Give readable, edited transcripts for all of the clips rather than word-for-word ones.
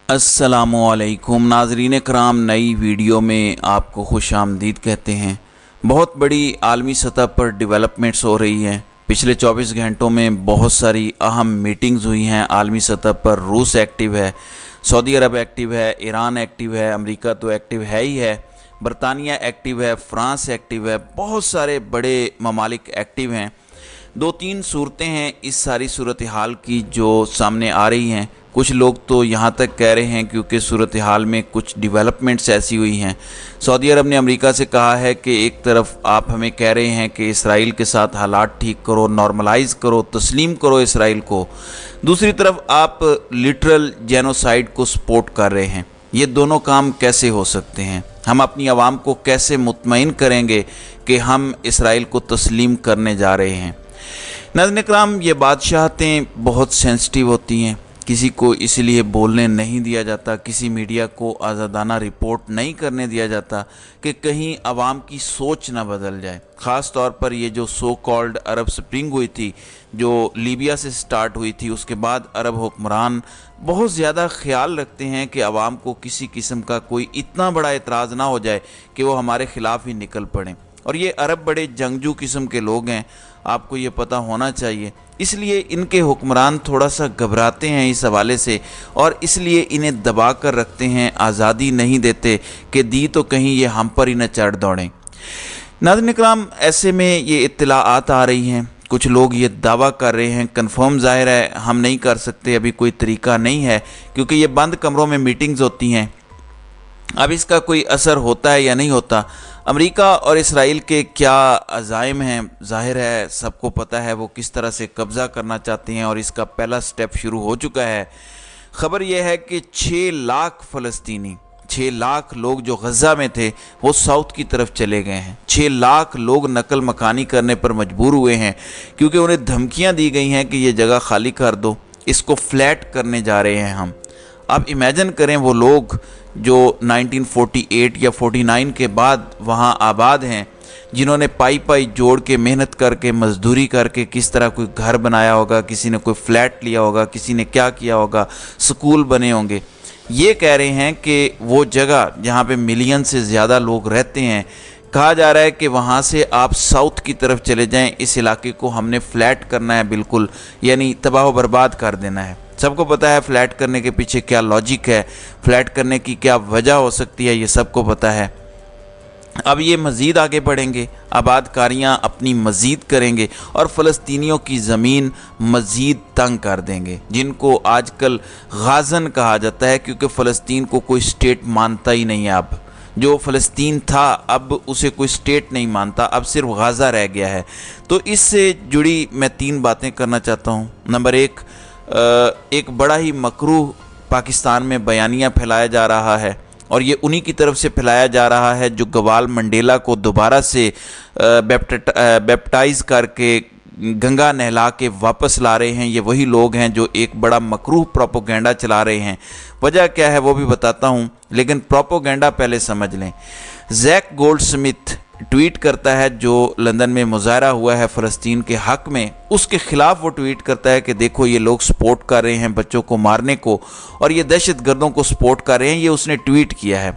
अस्सलामुअलैकुम नाज़रीन कराम, नई वीडियो में आपको खुश आमदीद कहते हैं। बहुत बड़ी आलमी सतह पर डेवलपमेंट्स हो रही हैं। पिछले 24 घंटों में बहुत सारी अहम मीटिंग्स हुई हैं आलमी सतह पर। रूस एक्टिव है, सऊदी अरब एक्टिव है, ईरान एक्टिव है, अमेरिका तो एक्टिव है ही है, बरतानिया एक्टिव है, फ्रांस एक्टिव है, बहुत सारे बड़े ममालिक एक्टिव हैं। दो तीन सूरतें हैं इस सारी सूरत हाल की जो सामने आ रही हैं। कुछ लोग तो यहाँ तक कह रहे हैं क्योंकि सूरत हाल में कुछ डेवलपमेंट्स ऐसी हुई हैं। सऊदी अरब ने अमेरिका से कहा है कि एक तरफ आप हमें कह रहे हैं कि इसराइल के साथ हालात ठीक करो, नॉर्मलाइज करो, तस्लीम करो इसराइल को, दूसरी तरफ आप लिटरल जेनोसाइड को सपोर्ट कर रहे हैं। ये दोनों काम कैसे हो सकते हैं? हम अपनी आवाम को कैसे मुतमईन करेंगे कि हम इसराइल को तस्लीम करने जा रहे हैं? नाज़रीन इकराम, ये बादशाहतें बहुत सेंसिटिव होती हैं, किसी को इसलिए बोलने नहीं दिया जाता, किसी मीडिया को आज़ादाना रिपोर्ट नहीं करने दिया जाता कि कहीं आवाम की सोच ना बदल जाए। ख़ास तौर पर ये जो सो कॉल्ड अरब स्प्रिंग हुई थी, जो लीबिया से स्टार्ट हुई थी, उसके बाद अरब हुक्मरान बहुत ज़्यादा ख्याल रखते हैं कि आवाम को किसी किस्म का कोई इतना बड़ा एतराज़ ना हो जाए कि वो हमारे ख़िलाफ़ ही निकल पड़ें। और ये अरब बड़े जंगजू किस्म के लोग हैं, आपको ये पता होना चाहिए। इसलिए इनके हुक्मरान थोड़ा सा घबराते हैं इस हवाले से और इसलिए इन्हें दबा कर रखते हैं, आज़ादी नहीं देते कि दी तो कहीं ये हम पर ही न चढ़ दौड़ें। नाज़रीन इकराम, ऐसे में ये इत्तलाआत आ रही हैं, कुछ लोग ये दावा कर रहे हैं, कंफर्म ज़ाहिर है हम नहीं कर सकते, अभी कोई तरीका नहीं है क्योंकि ये बंद कमरों में मीटिंग्स होती हैं। अब इसका कोई असर होता है या नहीं होता, अमेरिका और इसराइल के क्या अज़ाइम हैं, ज़ाहिर है सबको पता है वो किस तरह से कब्ज़ा करना चाहते हैं और इसका पहला स्टेप शुरू हो चुका है। ख़बर यह है कि 6 लाख फ़लस्तीनी, 6 लाख लोग जो गज़ा में थे वो साउथ की तरफ चले गए हैं। 6 लाख लोग नकल मकानी करने पर मजबूर हुए हैं क्योंकि उन्हें धमकियां दी गई हैं कि ये जगह खाली कर दो, इसको फ्लैट करने जा रहे हैं हम। अब इमेजिन करें वो लोग जो 1948 या 49 के बाद वहाँ आबाद हैं, जिन्होंने पाई पाई जोड़ के मेहनत करके मजदूरी करके किस तरह कोई घर बनाया होगा, किसी ने कोई फ्लैट लिया होगा, किसी ने क्या किया होगा, स्कूल बने होंगे। ये कह रहे हैं कि वो जगह जहाँ पे मिलियन से ज़्यादा लोग रहते हैं, कहा जा रहा है कि वहाँ से आप साउथ की तरफ चले जाएं, इस इलाके को हमने फ्लैट करना है, बिल्कुल यानी तबाह बर्बाद कर देना है। सबको पता है फ्लैट करने के पीछे क्या लॉजिक है, फ्लैट करने की क्या वजह हो सकती है, ये सबको पता है। अब ये मज़ीद आगे बढ़ेंगे, आबादकारियाँ अपनी मज़ीद करेंगे और फ़लस्तीनियों की ज़मीन मज़ीद तंग कर देंगे, जिनको आजकल गाज़न कहा जाता है क्योंकि फ़लस्तीन को कोई स्टेट मानता ही नहीं है। अब जो फ़लस्तीन था अब उसे कोई स्टेट नहीं मानता, अब सिर्फ गाज़ा रह गया है। तो इससे जुड़ी मैं 3 बातें करना चाहता हूँ। नंबर 1, एक बड़ा ही मकरूह पाकिस्तान में बयानिया फैलाया जा रहा है और ये उन्हीं की तरफ से फैलाया जा रहा है जो गवाल मंडेला को दोबारा से बैप्टाइज करके गंगा नहला के वापस ला रहे हैं। ये वही लोग हैं जो एक बड़ा मकरूह प्रोपोगेंडा चला रहे हैं। वजह क्या है वो भी बताता हूँ, लेकिन प्रोपोगेंडा पहले समझ लें। जैक गोल्डस्मिथ ट्वीट करता है, जो लंदन में मुजाहरा हुआ है फ़लस्तीन के हक़ में, उसके ख़िलाफ़ वो ट्वीट करता है कि देखो ये लोग सपोर्ट कर रहे हैं बच्चों को मारने को और ये दहशत गर्दों को सपोर्ट कर रहे हैं। ये उसने ट्वीट किया है।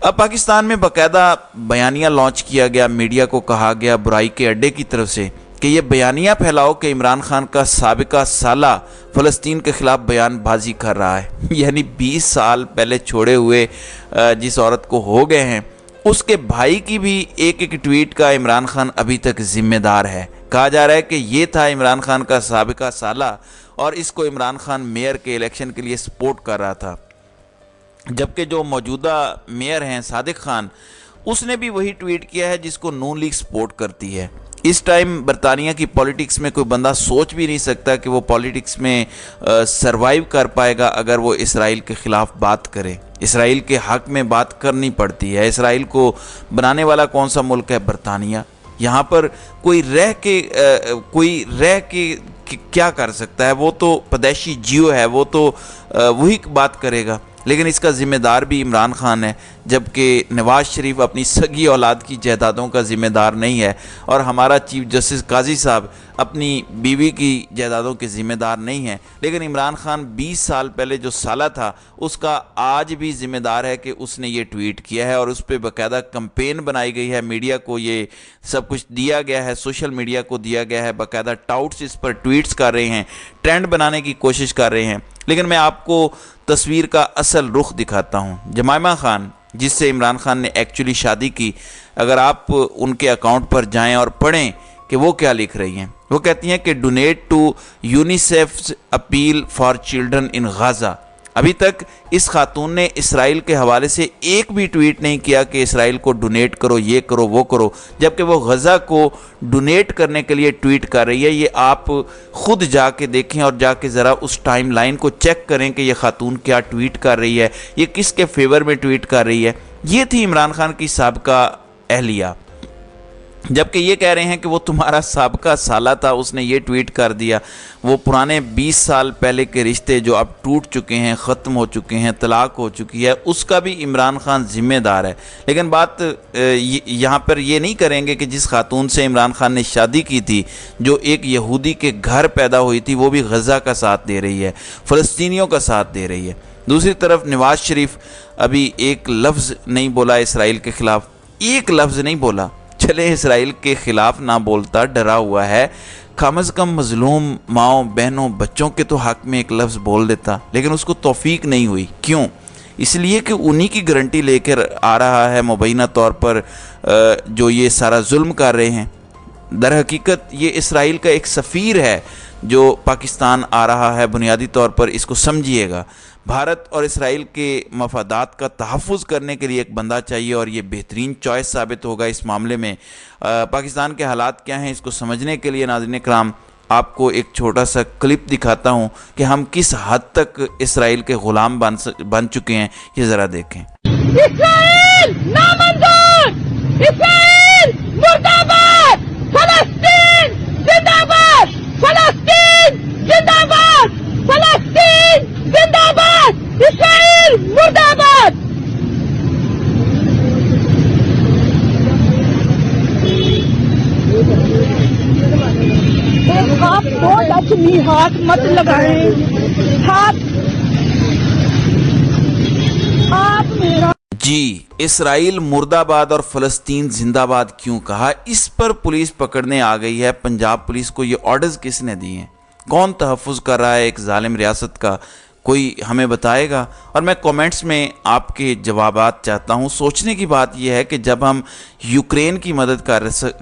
अब पाकिस्तान में बाकायदा बयानिया लॉन्च किया गया, मीडिया को कहा गया बुराई के अड्डे की तरफ से कि ये बयानिया फैलाओ कि इमरान खान का साबिका साला फ़लस्तीन के ख़िलाफ़ बयानबाजी कर रहा है। यानी 20 साल पहले छोड़े हुए जिस औरत को हो गए हैं, उसके भाई की भी एक एक ट्वीट का इमरान खान अभी तक ज़िम्मेदार है। कहा जा रहा है कि ये था इमरान खान का साबिका साला और इसको इमरान खान मेयर के इलेक्शन के लिए सपोर्ट कर रहा था, जबकि जो मौजूदा मेयर हैं सादिक खान, उसने भी वही ट्वीट किया है जिसको नून लीग सपोर्ट करती है। इस टाइम बरतानिया की पॉलिटिक्स में कोई बंदा सोच भी नहीं सकता कि वो पॉलिटिक्स में सरवाइव कर पाएगा अगर वो इसराइल के ख़िलाफ़ बात करे। इसराइल के हक़ में बात करनी पड़ती है। इसराइल को बनाने वाला कौन सा मुल्क है? बरतानिया। यहाँ पर कोई रह के क्या कर सकता है? वो तो पैदाइशी जियो है, वो तो वही बात करेगा। لیکن اس کا ذمہ دار بھی عمران خان ہے، جبکہ نواز شریف اپنی سگی اولاد کی جائیدادوں کا ذمہ دار نہیں ہے، اور ہمارا چیف جسٹس قاضی صاحب اپنی بیوی کی جائیدادوں کے ذمہ دار نہیں ہیں۔ لیکن عمران خان 20 سال پہلے جو سالہ تھا اس کا آج بھی ذمہ دار ہے کہ اس نے یہ ٹویٹ کیا ہے، اور اس پہ باقاعدہ کمپین بنائی گئی ہے، میڈیا کو یہ سب کچھ دیا گیا ہے، سوشل میڈیا کو دیا گیا ہے، باقاعدہ ٹاؤٹس اس پر ٹویٹس کر رہے ہیں، ٹرینڈ بنانے کی کوشش کر رہے ہیں۔ لیکن میں آپ کو تصویر کا اصل رخ دکھاتا ہوں۔ جمائمہ خان، جس سے عمران خان نے ایکچولی شادی کی، اگر آپ ان کے اکاؤنٹ پر جائیں اور پڑھیں کہ وہ کیا لکھ رہی ہیں، وہ کہتی ہیں کہ donate to UNICEF's appeal for children in Gaza. ابھی تک اس خاتون نے اسرائیل کے حوالے سے ایک بھی ٹویٹ نہیں کیا کہ اسرائیل کو ڈونیٹ کرو، یہ کرو، وہ کرو، جبکہ وہ غزہ کو ڈونیٹ کرنے کے لیے ٹویٹ کر رہی ہے۔ یہ آپ خود جا کے دیکھیں اور جا کے ذرا اس ٹائم لائن کو چیک کریں کہ یہ خاتون کیا ٹویٹ کر رہی ہے، یہ کس کے فیور میں ٹویٹ کر رہی ہے۔ یہ تھی عمران خان کی سابقہ اہلیہ، جبکہ یہ کہہ رہے ہیں کہ وہ تمہارا سابقہ سالہ تھا، اس نے یہ ٹویٹ کر دیا۔ وہ پرانے 20 سال پہلے کے رشتے جو اب ٹوٹ چکے ہیں، ختم ہو چکے ہیں، طلاق ہو چکی ہے، اس کا بھی عمران خان ذمہ دار ہے۔ لیکن بات یہاں پر یہ نہیں کریں گے کہ جس خاتون سے عمران خان نے شادی کی تھی، جو ایک یہودی کے گھر پیدا ہوئی تھی، وہ بھی غزہ کا ساتھ دے رہی ہے، فلسطینیوں کا ساتھ دے رہی ہے۔ دوسری طرف نواز شریف ابھی ایک لفظ نہیں بولا اسرائیل کے خلاف، ایک لفظ نہیں بولا۔ چلے اسرائیل کے خلاف نہ بولتا، ڈرا ہوا ہے، کم از کم مظلوم ماؤں، بہنوں، بچوں کے تو حق میں ایک لفظ بول دیتا، لیکن اس کو توفیق نہیں ہوئی۔ کیوں؟ اس لیے کہ انہی کی گارنٹی لے کر آ رہا ہے مبینہ طور پر جو یہ سارا ظلم کر رہے ہیں۔ در حقیقت یہ اسرائیل کا ایک سفیر ہے جو پاکستان آ رہا ہے۔ بنیادی طور پر اس کو سمجھیے گا، بھارت اور اسرائیل کے مفادات کا تحفظ کرنے کے لیے ایک بندہ چاہیے، اور یہ بہترین چوائس ثابت ہوگا اس معاملے میں۔ پاکستان کے حالات کیا ہیں اس کو سمجھنے کے لیے ناظرین کرام آپ کو ایک چھوٹا سا کلپ دکھاتا ہوں کہ ہم کس حد تک اسرائیل کے غلام بن چکے ہیں، یہ ذرا دیکھیں۔ اسرائیل نامنظور! اسرائیل مردہ باد! فلسطین زندہ باد! فلسطین زندہ باد! فلسطین زندہ باد! اسرائیل مردہ باد! آپ بہت اپنی ہاتھ مت لگائیں، ہاتھ آپ میرا۔ جی، اسرائیل مردہ آباد اور فلسطین زندہ آباد کیوں کہا؟ اس پر پولیس پکڑنے آ گئی ہے۔ پنجاب پولیس کو یہ آرڈرز کس نے دیے ہیں؟ کون تحفظ کر رہا ہے ایک ظالم ریاست کا؟ کوئی ہمیں بتائے گا؟ اور میں کومنٹس میں آپ کے جوابات چاہتا ہوں۔ سوچنے کی بات یہ ہے کہ جب ہم یوکرین کی مدد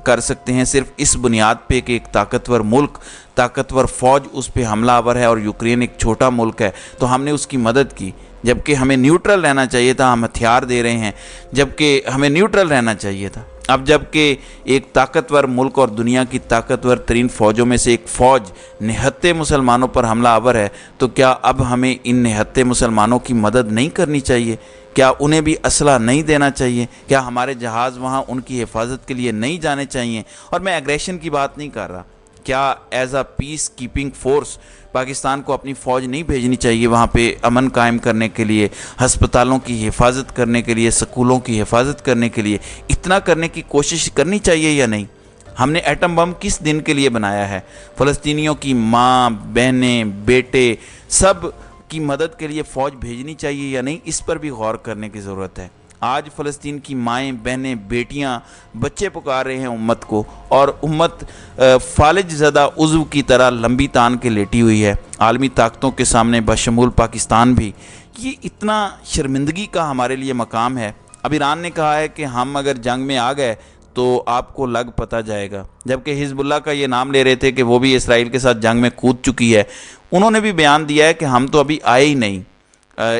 کر سکتے ہیں صرف اس بنیاد پہ کہ ایک طاقتور ملک، طاقتور فوج اس پہ حملہ آور ہے، اور یوکرین ایک چھوٹا ملک ہے، تو ہم نے اس کی مدد کی، جبکہ ہمیں نیوٹرل رہنا چاہیے تھا۔ ہم ہتھیار دے رہے ہیں جبکہ ہمیں نیوٹرل رہنا چاہیے تھا۔ اب جبکہ ایک طاقتور ملک اور دنیا کی طاقتور ترین فوجوں میں سے ایک فوج نہتے مسلمانوں پر حملہ آور ہے، تو کیا اب ہمیں ان نہتے مسلمانوں کی مدد نہیں کرنی چاہیے؟ کیا انہیں بھی اسلحہ نہیں دینا چاہیے؟ کیا ہمارے جہاز وہاں ان کی حفاظت کے لیے نہیں جانے چاہیے؟ اور میں ایگریشن کی بات نہیں کر رہا، کیا as a piece keeping force Pakistan کو اپنی فوج نہیں بھیجنی چاہیے وہاں پہ امن قائم کرنے کے لیے، ہسپتالوں کی حفاظت کرنے کے لیے، سکولوں کی حفاظت کرنے کے لیے؟ اتنا کرنے کی کوشش کرنی چاہیے یا نہیں؟ ہم نے ایٹم بم کس دن کے لیے بنایا ہے؟ فلسطینیوں کی ماں، بہنیں، بیٹے، سب کی مدد کے لیے فوج بھیجنی چاہیے یا نہیں؟ اس پر بھی غور کرنے کی ضرورت ہے۔ آج فلسطین کی مائیں، بہنیں، بیٹیاں، بچے پکار رہے ہیں امت کو، اور امت فالج زدہ عضو کی طرح لمبی تان کے لیٹی ہوئی ہے عالمی طاقتوں کے سامنے، بشمول پاکستان بھی۔ یہ اتنا شرمندگی کا ہمارے لیے مقام ہے۔ اب ایران نے کہا ہے کہ ہم اگر جنگ میں آ گئے تو آپ کو لگ پتہ جائے گا، جبکہ حزب اللہ کا یہ نام لے رہے تھے کہ وہ بھی اسرائیل کے ساتھ جنگ میں کود چکی ہے۔ انہوں نے بھی بیان دیا ہے کہ ہم تو ابھی آئے ہی نہیں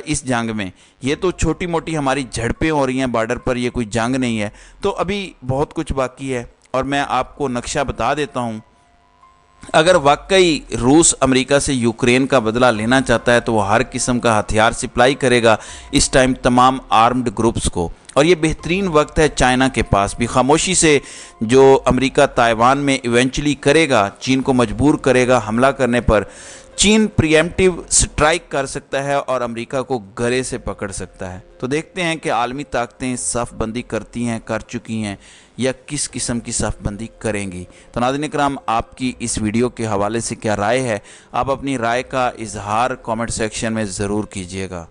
اس جنگ میں، یہ تو چھوٹی موٹی ہماری جھڑپیں ہو رہی ہیں بارڈر پر، یہ کوئی جنگ نہیں ہے۔ تو ابھی بہت کچھ باقی ہے، اور میں آپ کو نقشہ بتا دیتا ہوں۔ اگر واقعی روس امریکہ سے یوکرین کا بدلہ لینا چاہتا ہے تو وہ ہر قسم کا ہتھیار سپلائی کرے گا اس ٹائم تمام آرمڈ گروپس کو، اور یہ بہترین وقت ہے چائنا کے پاس بھی خاموشی سے جو امریکہ تائیوان میں ایونچولی کرے گا، چین کو مجبور کرے گا حملہ کرنے پر۔ चीन प्रीएम्प्टिव स्ट्राइक कर सकता है और अमेरिका को गले से पकड़ सकता है। तो देखते हैं कि आलमी ताकतें साफ बंदी करती हैं, कर चुकी हैं या किस किस्म की साफ बंदी करेंगी। तो नाज़रीन इकराम, आपकी इस वीडियो के हवाले से क्या राय है? आप अपनी राय का इजहार कमेंट सेक्शन में ज़रूर कीजिएगा।